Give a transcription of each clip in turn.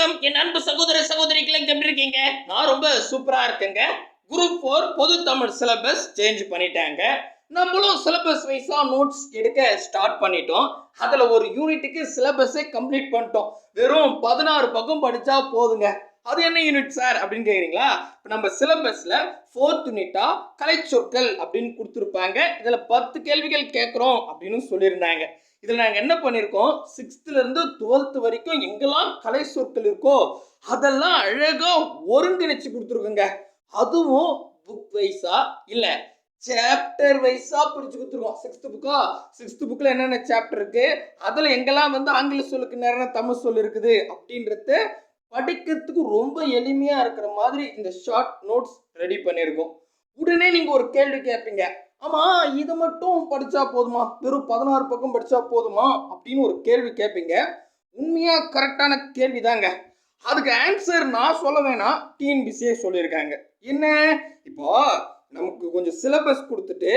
என் அன்பு சகோதர சகோதரிகளை எப்படி இருக்கீங்க? நான் ரொம்ப சூப்பரா இருக்கேங்க. குரூப் 4 பொது தமிழ் சிலபஸ் சேஞ்ச் பண்ணிட்டாங்க. நம்மளும் சிலபஸ் வைஸா நோட்ஸ் எடுக்க ஸ்டார்ட் பண்ணிட்டோம். அதுல ஒரு யூனிட்டுக்கு சிலபஸை கம்ப்ளீட் பண்ணிட்டோம். வெறும் 16 பக்கம் படிச்சா போதுங்க. அது என்ன யூனிட் சார் அப்படின்னு கேக்குறீங்களா? நம்ம சிலபஸ்ல 4th யூனிட்டா கலை சொற்கள் அப்படின்னு கொடுத்துருப்பாங்க. இதுல 10 கேள்விகள் கேட்கிறோம் அப்படின்னு சொல்லியிருந்தாங்க. இதில் நாங்கள் என்ன பண்ணியிருக்கோம், 6th இருந்து 12th வரைக்கும் எங்கெல்லாம் கலை சொற்கள் இருக்கோ அதெல்லாம் அழகாக ஒருங்கிணைச்சு கொடுத்துருக்குங்க. அதுவும் புக் வைஸா இல்லை சாப்டர் வைஸா பிரிச்சு கொடுத்துருக்கோம். 6th புக்கில் என்னென்ன சாப்டர் இருக்கு, அதில் எங்கெல்லாம் வந்து ஆங்கில சொல்லுக்கு நேரான தமிழ் சொல் இருக்குது அப்படின்றது படிக்கிறதுக்கு ரொம்ப எளிமையா இருக்கிற மாதிரி இந்த ஷார்ட் நோட்ஸ் ரெடி பண்ணியிருக்கோம். உடனே நீங்க ஒரு கேள்வி கேட்பீங்க, ஆமா இதை மட்டும் படிச்சா போதுமா, வெறும் 16 பக்கம் படிச்சா போதுமா அப்படின்னு ஒரு கேள்வி கேட்பீங்க. உண்மையா கரெக்டான கேள்வி தாங்க. அதுக்கு ஆன்சர் நான் சொல்ல வேணாம், டிஎன்பிசியே சொல்லியிருக்காங்க. என்ன, இப்போ நமக்கு கொஞ்சம் சிலபஸ் கொடுத்துட்டு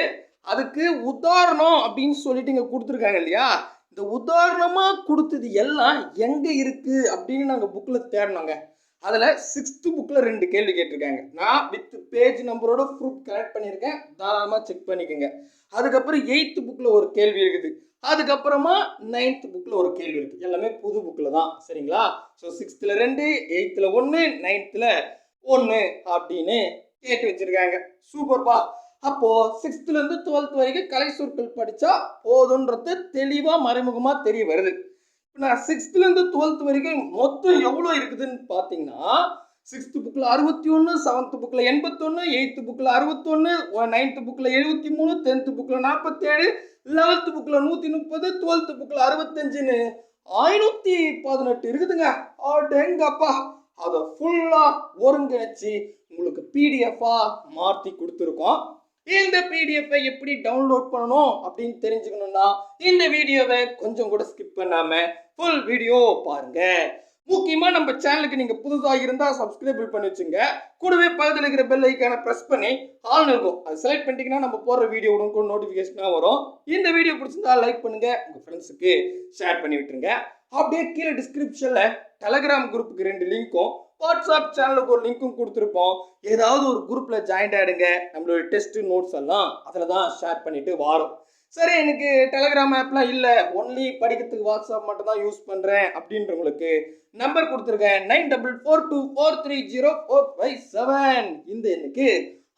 அதுக்கு உதாரணம் அப்படின்னு சொல்லிட்டு இங்க கொடுத்துருக்காங்க இல்லையா, இந்த உதாரணமா கொடுத்தது எல்லாம் எங்க இருக்கு அப்படின்னு நாங்க புக்ல தேடினோங்க. அதில் 6th புக்கில் 2 கேள்வி கேட்டிருக்காங்க. நான் வித் பேஜ் நம்பரோட ப்ரூஃப் கலெக்ட் பண்ணியிருக்கேன், தாராளமாக செக் பண்ணிக்கோங்க. அதுக்கப்புறம் 8th புக்கில் ஒரு கேள்வி இருக்குது. அதுக்கப்புறமா 9th புக்கில் ஒரு கேள்வி இருக்குது. எல்லாமே புது புக்கில் தான், சரிங்களா? ஸோ 6th 2, 8th 1, 9th 1 அப்படின்னு கேட்டு வச்சிருக்காங்க. சூப்பர்பா. அப்போ 6th இருந்து 12th வரைக்கும் கலை சொற்கள் படித்தா போதுன்றது தெளிவாக மறைமுகமாக தெரிய வருது. நான் 6th இருந்து 12th வரைக்கும் மொத்தம் எவ்வளோ இருக்குதுன்னு பார்த்தீங்கன்னா, 6th புக்கில் 61, 7th புக்கில் 81, 8th புக்கில் 61, 9th புக்கில் 73, 10th புக்கில் 47, 11th புக்கில் 130, 12th புக்கில் 65ன்னு 518 இருக்குதுங்க. அடேங்கப்பா. அதை ஃபுல்லாக ஒருங்கிணைச்சு உங்களுக்கு பிடிஎஃபா மாற்றி கொடுத்துருக்கோம். இந்த பிடிஎஃப்பை எப்படி டவுன்லோட் பண்ணணும் அப்படின்னு தெரிஞ்சுக்கணும்னா இந்த வீடியோவை கொஞ்சம் கூட ஸ்கிப் பண்ணாம ஃபுல் வீடியோ பாருங்க. முக்கியமா நம்ம சேனலுக்கு நீங்க புதுசாக இருந்தா சப்ஸ்கிரைப் பண்ணி வச்சுங்க. கூடவே பக்கத்தில் இருக்கிற பெல் ஐக்கானை பிரஸ் பண்ணி ஆல் இருக்கும், அது செலக்ட் பண்ணிட்டீங்கன்னா நம்ம போடுற வீடியோ உடனே நோட்டிஃபிகேஷனாக வரும். இந்த வீடியோ பிடிச்சிருந்தா லைக் பண்ணுங்க, உங்க ஃப்ரெண்ட்ஸுக்கு ஷேர் பண்ணி விட்டுருங்க. அப்படியே கீழே டிஸ்கிரிப்ஷன்ல டெலகிராம் குரூப்புக்கு 2 லிங்க்கும் வாட்ஸ்அப் சேனலுக்கு ஒரு லிங்க்கும் கொடுத்துருப்போம். ஏதாவது ஒரு குரூப்ல ஜாயின் ஆகிடுங்க. நம்மளோட டெஸ்ட் நோட்ஸ் எல்லாம் அதில் தான் ஷேர் பண்ணிட்டு வரோம். சரி, எனக்கு டெலகிராம் ஆப்லாம் இல்லை, ஒன்லி படிக்கிறதுக்கு வாட்ஸ்அப் மட்டும் தான் யூஸ் பண்ணுறேன் அப்படின்றவங்களுக்கு நம்பர் கொடுத்துருக்கேன். 9442430457. இந்த எண்ணுக்கு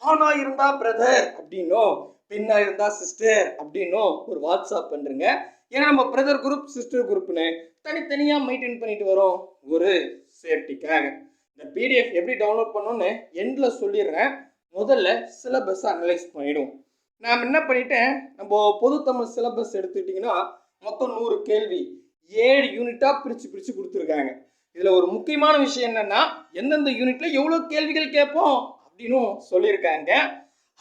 ஆனா இருந்தா பிரதர் அப்படின்னும் பெண்ணா இருந்தா சிஸ்டர் அப்படின்னும் ஒரு வாட்ஸ்அப் பண்ணுறேங்க. ஏன்னா நம்ம பிரதர் குரூப் சிஸ்டர் குரூப்னு தனித்தனியாக மெயின்டைன் பண்ணிட்டு வரோம் ஒரு சேஃப்டிக்காக. இந்த பிடிஎஃப் எப்படி டவுன்லோட் பண்ணணும்னு எண்டில் சொல்லிடுறேன். முதல்ல சிலபஸை அனலைஸ் பண்ணிவிடுவோம். நான் என்ன பண்ணிட்டேன், நம்ம பொது தமிழ் சிலபஸ் எடுத்துக்கிட்டிங்கன்னா மொத்தம் 100 கேள்வி 7 யூனிட்டாக பிரித்து கொடுத்துருக்காங்க. இதில் ஒரு முக்கியமான விஷயம் என்னென்னா, எந்தெந்த யூனிட்டில் எவ்வளோ கேள்விகள் கேட்போம் அப்படின்னு சொல்லியிருக்காங்க.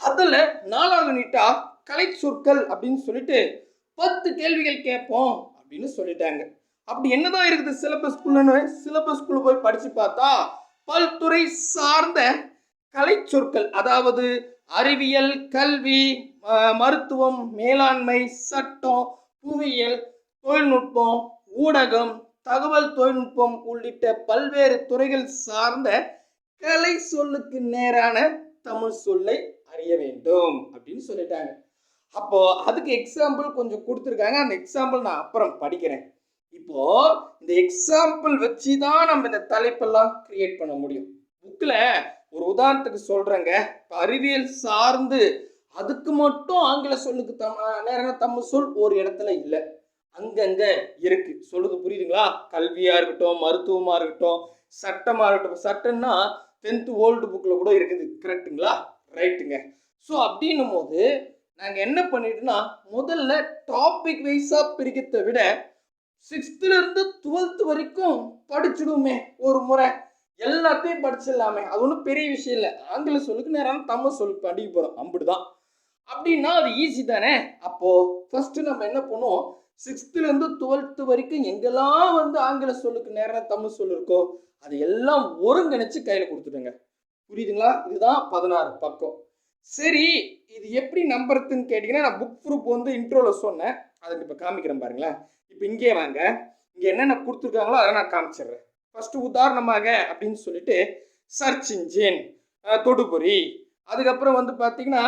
அதில் 4வது யூனிட்டாக கலை சொற்கள் அப்படின்னு சொல்லிட்டு 10 கேள்விகள் கேட்போம் அப்படின்னு சொல்லிட்டாங்க. அப்படி என்னதான் இருக்குது சிலபஸ்குள்ளன்னு சிலபஸ்குள்ள போய் படித்து பார்த்தா பல்துறை சார்ந்த கலை சொற்கள், அதாவது அறிவியல், கல்வி, மருத்துவம், மேலாண்மை, சட்டம், புவியியல், தொழில்நுட்பம், ஊடகம், தகவல் தொழில்நுட்பம் உள்ளிட்ட பல்வேறு துறைகள் சார்ந்த கலை சொல்லுக்கு நேரான தமிழ் சொல்லை அறிய வேண்டும் அப்படின்னு சொல்லிட்டாங்க. அப்போ அதுக்கு எக்ஸாம்பிள் கொஞ்சம் கொடுத்துருக்காங்க. அந்த எக்ஸாம்பிள் நான் அப்புறம் படிக்கிறேன். இப்போ இந்த எக்ஸாம்பிள் வச்சு தான் நம்ம இந்த தலைப்பெல்லாம் கிரியேட் பண்ண முடியும். புக்கில் ஒரு உதாரணத்துக்கு சொல்றேங்க. அறிவியல் சார்ந்து அதுக்கு மட்டும் ஆங்கில சொல்லுக்கு நேரான தமிழ் சொல் ஒரு இடத்துல இல்லை, அங்கங்க இருக்கு. சொல்லுது புரியுதுங்களா? கல்வியா இருக்கட்டும், மருத்துவமா இருக்கட்டும், சட்டமா இருக்கட்டும். சட்டம்னா 10th ஓல்டு புக்கில் கூட இருக்குது, கரெக்டுங்களா? ரைட்டுங்க. ஸோ அப்படின்னும் போது நாங்கள் என்ன பண்ணிட்டோம்னா, முதல்ல டாபிக் வைஸா பிரிக்கிறதை விட 6th இருந்து 12th வரைக்கும் படிச்சிடுமே ஒரு முறை, எல்லாத்தையும் படிச்சிடலாமே. அது ஒன்றும் பெரிய விஷயம் இல்லை. ஆங்கில சொல்லுக்கு நேரான தமிழ் சொல்லு படிக்க போகிறோம், அப்படிதான். அப்படின்னா அது ஈஸி தானே. அப்போ ஃபர்ஸ்ட் நம்ம என்ன பண்ணுவோம், 6th இருந்து 12th வரைக்கும் எங்கெல்லாம் வந்து ஆங்கில சொல்லுக்கு நேரான தமிழ் சொல் இருக்கோ அது எல்லாம் ஒருங்கிணைச்சு கையில் கொடுத்துடுங்க. புரியுதுங்களா? இதுதான் 16 பக்கம். சரி, இது எப்படி நம்புறதுன்னு கேட்டிங்கன்னா, நான் புக் ப்ரூஃப் வந்து இன்ட்ரோவில் சொன்னேன், அதுக்கு இப்போ காமிக்கிறேன் பாருங்களேன். இப்போ இங்கே வாங்க, இங்கே என்னென்ன கொடுத்துருக்காங்களோ அதை நான் காமிச்சிடுறேன். ஃபர்ஸ்ட் உதாரணமாக அப்படின்னு சொல்லிட்டு சர்ச் இன்ஜின், தொடுபொறி, அதுக்கப்புறம் வந்து பார்த்தீங்கன்னா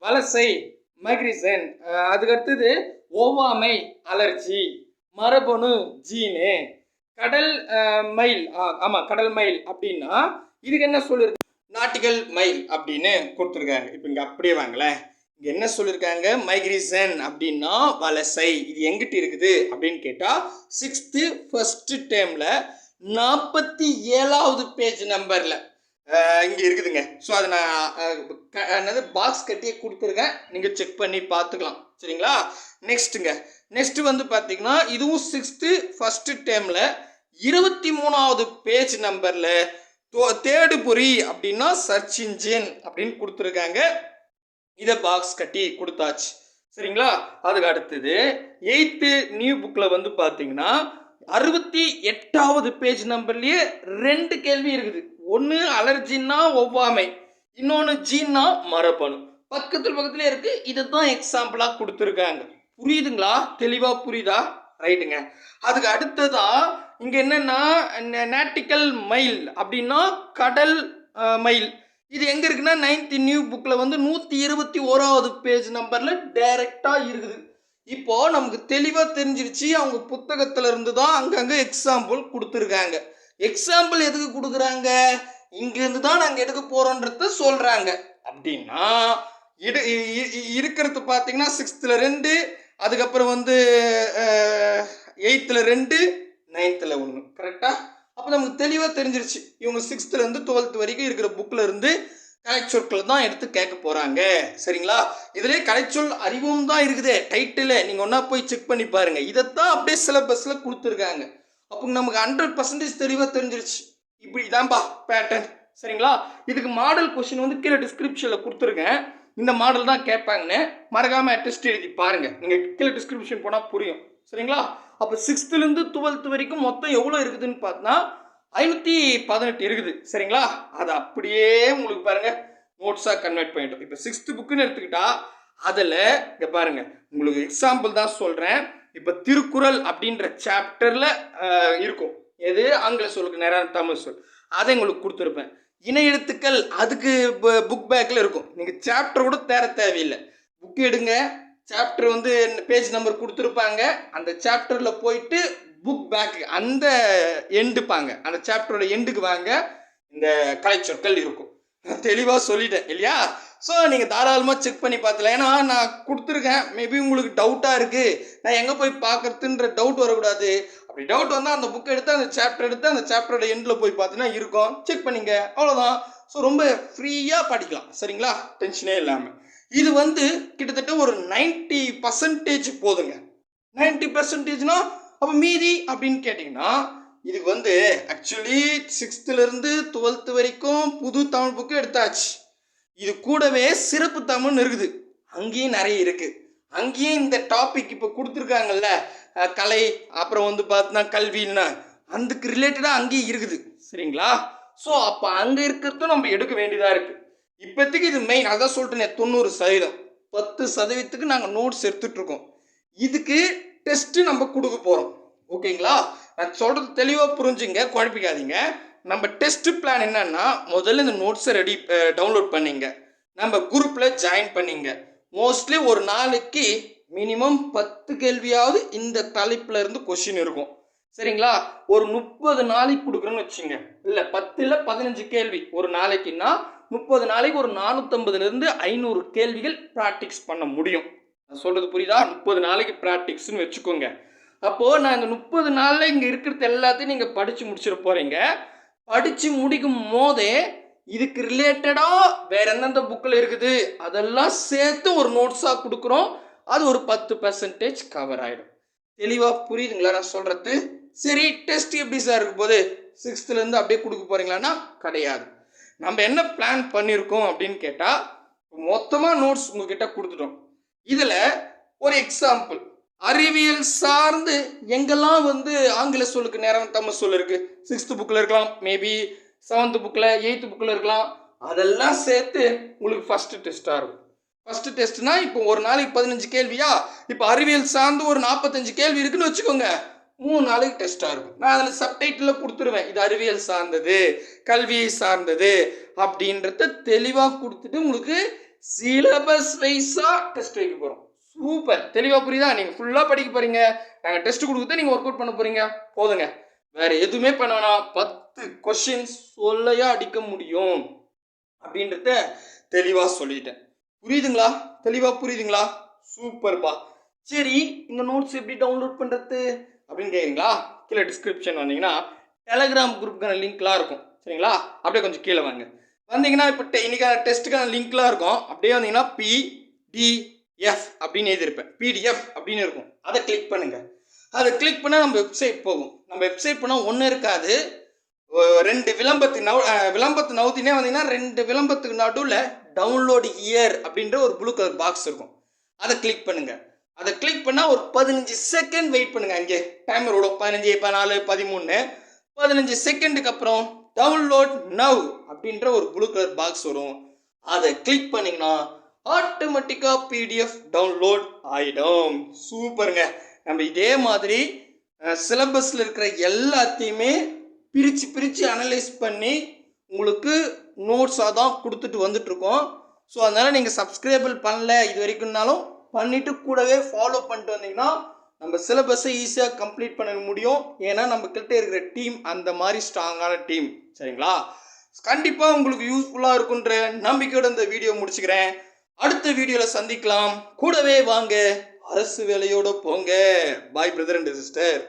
வலசை, மைக்ரேஷன், அதுக்கு அடுத்தது ஒவ்வாமை, அலர்ஜி, மரபணு, ஜீனு, கடல் மைல், ஆமாம் கடல் மைல் அப்படின்னா இதுக்கு என்ன சொல்லியிருக்கு, நாட்டிகல் மைல் அப்படின்னு கொடுத்துருக்காங்க. இப்போ இங்கே அப்படியே வாங்களேன், இங்கே என்ன சொல்லியிருக்காங்க, மைக்ரேஷன் அப்படின்னா வலசை. இது எங்கிட்ட இருக்குது அப்படின்னு கேட்டால் 6th ஃபர்ஸ்ட் டேர்மில் 47வது பேஜ் நம்பரில் இங்கே இருக்குதுங்க. ஸோ அதை நான் என்னது பாக்ஸ் கட்டியே கொடுத்துருக்கேன், நீங்கள் செக் பண்ணி பார்த்துக்கலாம். சரிங்களா? நெக்ஸ்ட்டு வந்து பார்த்தீங்கன்னா இதுவும் 6th ஃபர்ஸ்ட் டேர்மில் 23வது பேஜ் நம்பரில் தேடு பொறி அப்படின்னா சர்ச் இன்ஜின் அப்படின்னு கொடுத்துருக்காங்க. இதை பாக்ஸ் கட்டி கொடுத்தாச்சு. சரிங்களா? அதுக்கு அடுத்தது 8th நியூ புக்கில் வந்து பார்த்தீங்கன்னா 68வது பேஜ் நம்பர்லேயே 2 கேள்வி இருக்குது. ஒன்று அலர்ஜின்னா ஒவ்வாமை, இன்னொன்று ஜீன்னா மரபணு. பக்கத்துல இருக்கு. இதை தான் எக்ஸாம்பிளாக கொடுத்துருக்காங்க. புரியுதுங்களா? தெளிவாக புரியுதா? ரைட்டுங்க. அதுக்கு அடுத்ததா இங்கே என்னன்னா நாட்டிக்கல் மைல் அப்படின்னா கடல் மைல். இது எங்கே இருக்குன்னா 9th நியூ புக்கில் வந்து 121வது பேஜ் நம்பரில் டைரெக்டாக இருக்குது. இப்போ நமக்கு தெளிவாக தெரிஞ்சிருச்சு, அவங்க புத்தகத்தில் இருந்து தான் அங்கங்கே எக்ஸாம்பிள் கொடுத்துருக்காங்க. எக்ஸாம்பிள் எதுக்கு கொடுக்குறாங்க, இங்கேருந்து தான் நாங்கள் எடுக்க போகிறோன்றத சொல்கிறாங்க. அப்படின்னா இருக்கிறது பார்த்தீங்கன்னா 6th 2, அதுக்கப்புறம் வந்து 8th 2, 9th 1. கரெக்டாக? அப்போ நமக்கு தெளிவாக தெரிஞ்சிருச்சு, இவங்க 6th 12th வரைக்கும் இருக்கிற புக்கில் இருந்து கலைச்சொற்கள் தான் எடுத்து கேட்க போகிறாங்க. சரிங்களா? இதிலே கலைச்சொல் அறிவும் தான் இருக்குது டைட்டில். நீங்கள் ஒன்றா போய் செக் பண்ணி பாருங்கள். இதைத்தான் அப்படியே சிலபஸில் கொடுத்துருக்காங்க. அப்போ நமக்கு 100% தெளிவாக தெரிஞ்சிருச்சு. இப்படி தான்ப்பா பேட்டர்ன். சரிங்களா? இதுக்கு மாடல் கொஸ்டின் வந்து கீழே டிஸ்கிரிப்ஷனில் கொடுத்துருக்கேன். இந்த மாடல் தான் கேட்பாங்கன்னு மறக்காமல் டெஸ்ட் எழுதி பாருங்கள். நீங்கள் கீழே டிஸ்கிரிப்ஷன் போனால் புரியும். சரிங்களா? அப்போ 6th 12th வரைக்கும் மொத்தம் எவ்வளோ இருக்குதுன்னு பார்த்தா 518 இருக்குது. சரிங்களா? அதை அப்படியே உங்களுக்கு பாருங்கள் நோட்ஸாக கன்வெர்ட் பண்ணிட்டோம். இப்போ 6th புக்குன்னு எடுத்துக்கிட்டா அதில் இங்கே பாருங்கள், உங்களுக்கு எக்ஸாம்பிள் தான் சொல்கிறேன். இப்போ திருக்குறள் அப்படின்ற சாப்டரில் இருக்கும். எது ஆங்கில சொல்லுக்கு நேரான தமிழ் சொல், அதை உங்களுக்கு கொடுத்துருப்பேன். இணை எழுத்துக்கள் அதுக்கு புக் பேக்கில் இருக்கும். நீங்கள் சாப்டர் கூட தேவையில்லை, புக் எடுங்க, சாப்டர் வந்து பேஜ் நம்பர் கொடுத்துருப்பாங்க. அந்த சாப்டரில் போயிட்டு புக் பேக் அந்த எண்டுப்பாங்க, அந்த சாப்டரோட எண்டுக்கு வாங்க, இந்த கலைச்சொற்கள் இருக்கும். நான் தெளிவாக சொல்லிட்டேன் இல்லையா? ஸோ நீங்கள் தாராளமாக செக் பண்ணி பார்த்துல. ஏன்னா நான் கொடுத்துருக்கேன், மேபி உங்களுக்கு டவுட்டாக இருக்குது, நான் எங்கே போய் பார்க்குறதுன்ற டவுட் வரக்கூடாது. அப்படி டவுட் வந்தால் அந்த புக் எடுத்து அந்த சாப்டர் எடுத்து அந்த சாப்டரோட எண்டில் போய் பார்த்தீங்கன்னா இருக்கும், செக் பண்ணிங்க, அவ்வளோதான். ஸோ ரொம்ப ஃப்ரீயாக படிக்கலாம். சரிங்களா? டென்ஷனே இல்லாமல். இது வந்து கிட்டத்தட்ட ஒரு 90% போதுங்க. 90%னா அப்போ மீதி அப்படின்னு கேட்டிங்கன்னா இதுக்கு வந்து ஆக்சுவலி 6th 12th வரைக்கும் புது தமிழ் புக்கு எடுத்தாச்சு. இது கூடவே சிறப்பு தமிழ்னு இருக்குது, அங்கேயும் நிறைய இருக்குது. அங்கேயும் இந்த டாபிக் இப்போ கொடுத்துருக்காங்கல்ல, கலை, அப்புறம் வந்து பார்த்தீங்கன்னா கல்வின்னா அதுக்கு ரிலேட்டடாக அங்கேயும் இருக்குது. சரிங்களா? ஸோ அப்போ அங்கே இருக்கிறதும் நம்ம எடுக்க வேண்டியதாக இருக்குது. இப்போதைக்கு இது மெயின். அதான் சொல்லிட்டேனே 90%, 10%க்கு நாங்கள் நோட்ஸ் எடுத்துகிட்ருக்கோம். இதுக்கு டெஸ்ட்டு நம்ம கொடுக்க போகிறோம். ஓகேங்களா? நான் சொல்கிறது தெளிவாக புரிஞ்சுங்க, குழப்பிக்காதீங்க. நம்ம டெஸ்ட் பிளான் என்னன்னா, முதல்ல இந்த நோட்ஸை டவுன்லோட் பண்ணிங்க, நம்ம குரூப்பில் ஜாயின் பண்ணிங்க. மோஸ்ட்லி ஒரு நாளைக்கு மினிமம் 10 கேள்வியாவது இந்த தலைப்பில் இருந்து கொஷின் இருக்கும். சரிங்களா? ஒரு 30 நாளைக்கு கொடுக்குறோன்னு வச்சுங்க, இல்லை 10 இல்லை 15 கேள்வி ஒரு நாளைக்குன்னா 30 நாளைக்கு ஒரு 450லேருந்து 500 கேள்விகள் ப்ராக்டிக்ஸ் பண்ண முடியும். நான் சொல்கிறது புரியுதா? 30 நாளைக்கு ப்ராக்டிக்ஸ்ன்னு வச்சுக்கோங்க. அப்போது நான் இந்த 30 நாளில் இங்கே இருக்கிறது எல்லாத்தையும் நீங்கள் படித்து முடிச்சிட போகிறீங்க. படித்து முடிக்கும் போதே இதுக்கு ரிலேட்டடாக வேறு எந்தெந்த புக்கில் இருக்குது அதெல்லாம் சேர்த்து ஒரு நோட்ஸாக கொடுக்குறோம். அது ஒரு 10% கவர் ஆகிடும். தெளிவாக புரியுதுங்களா நான் சொல்கிறது? சரி, டெஸ்ட் எப்படி சார் இருக்கும் போது 6th அப்படியே கொடுக்க போகிறீங்களான்னா கிடையாது. நம்ம என்ன பிளான் பண்ணியிருக்கோம் அப்படின்னு கேட்டால், மொத்தமாக நோட்ஸ் உங்ககிட்ட கொடுத்துட்டோம். இதில் ஒரு எக்ஸாம்பிள் அறிவியல் சார்ந்து எங்கெல்லாம் வந்து ஆங்கில சொல்லுக்கு நேரம் தமிழ் சொல் இருக்குது, 6th புக்கில் இருக்கலாம், மேபி 7th புக்கில் 8th புக்கில் இருக்கலாம். அதெல்லாம் சேர்த்து உங்களுக்கு ஃபஸ்ட்டு டெஸ்ட்டாக இருக்கும். ஃபஸ்ட்டு டெஸ்ட்னா இப்போ ஒரு நாளைக்கு 15 கேள்வியா, இப்போ அறிவியல் சார்ந்து ஒரு 45 கேள்வி இருக்குன்னு வச்சுக்கோங்க. 3 நாளைக்கு டெஸ்ட்டாக இருக்கும். நான் அதில் சப்டைட்டில் கொடுத்துருவேன், இது அறிவியல் சார்ந்தது, கல்வியை சார்ந்தது அப்படின்றத தெளிவாக கொடுத்துட்டு உங்களுக்கு சிலபஸ் வைஸாக டெஸ்ட் வைக்க போகிறோம். சூப்பர், தெளிவாக புரியுதா? நீங்கள் ஃபுல்லாக படிக்க போகிறீங்க, நாங்கள் டெஸ்ட் கொடுத்து நீங்கள் ஒர்க் அவுட் பண்ண போகிறீங்க, போதுங்க. வேறு எதுவுமே பண்ண வேணாம். 10 கொஷின்ஸ் சொல்லையா அடிக்க முடியும் அப்படின்றத தெளிவாக சொல்லிட்டேன். புரியுதுங்களா? தெளிவாக புரியுதுங்களா? சூப்பர்ப்பா. சரி, இந்த நோட்ஸ் எப்படி டவுன்லோட் பண்ணுறது அப்படின்னு கேட்குறீங்களா? கீழே டிஸ்கிரிப்ஷன் வந்தீங்கன்னா டெலகிராம் குரூப்புக்கான லிங்க்லாம் இருக்கும். சரிங்களா? அப்படியே கொஞ்சம் கீழே வாங்க. வந்தீங்கன்னா இப்போ இன்னைக்கான டெஸ்ட்டுக்கான லிங்க்லாம் இருக்கும். அப்படியே வந்தீங்கன்னா PDF அப்படின்னு எழுதியிருப்பேன். PDF அப்படின்னு இருக்கும். அதை கிளிக் பண்ணுங்கள். அதை கிளிக் பண்ணால் நம்ம வெப்சைட் போகும். நம்ம வெப்சைட் போனால் ஒன்றும் இருக்காது. 2 விளம்பரத்து நவுத்தினே வந்தீங்கன்னா 2 விளம்பரத்துக்கு நடுவில் டவுன்லோட் ஹியர் அப்படின்ற ஒரு ப்ளூ கலர் பாக்ஸ் இருக்கும். அதை கிளிக் பண்ணுங்கள். அதை கிளிக் பண்ணால் ஒரு 15 செகண்ட் வெயிட் பண்ணுங்கள். அங்கே டைமர் விடும். 15, 14, 13, 15 செகண்டுக்கு அப்புறம் டவுன்லோட் நவ் அப்படின்ற ஒரு ப்ளூ கலர் பாக்ஸ் வரும். அதை கிளிக் பண்ணிங்கன்னா ஆட்டோமேட்டிக்காக PDF டவுன்லோட் ஆகிடும். சூப்பருங்க. நம்ம இதே மாதிரி சிலபஸில் இருக்கிற எல்லாத்தையுமே பிரித்து அனலைஸ் பண்ணி உங்களுக்கு நோட்ஸாக தான் கொடுத்துட்டு வந்துட்ருக்கோம். ஸோ அதனால் நீங்கள் சப்ஸ்கிரைபிள் பண்ணல இது வரைக்கும்னாலும் பண்ணிவிட்டு கூடவே ஃபாலோ பண்ணிட்டு வந்தீங்கன்னா நம்ம சிலபஸை ஈஸியாக கம்ப்ளீட் பண்ண முடியும். ஏன்னா நம்மக்கிட்ட இருக்கிற டீம் அந்த மாதிரி ஸ்ட்ராங்கான டீம். சரிங்களா? கண்டிப்பாக உங்களுக்கு யூஸ்ஃபுல்லாக இருக்குன்ற நம்பிக்கையோடு இந்த வீடியோ முடிச்சுக்கிறேன். அடுத்த வீடியோவில் சந்திக்கலாம். கூடவே வாங்க, அரசு வேலையோடு போங்க. பாய் பிரதர் அண்ட் சிஸ்டர்.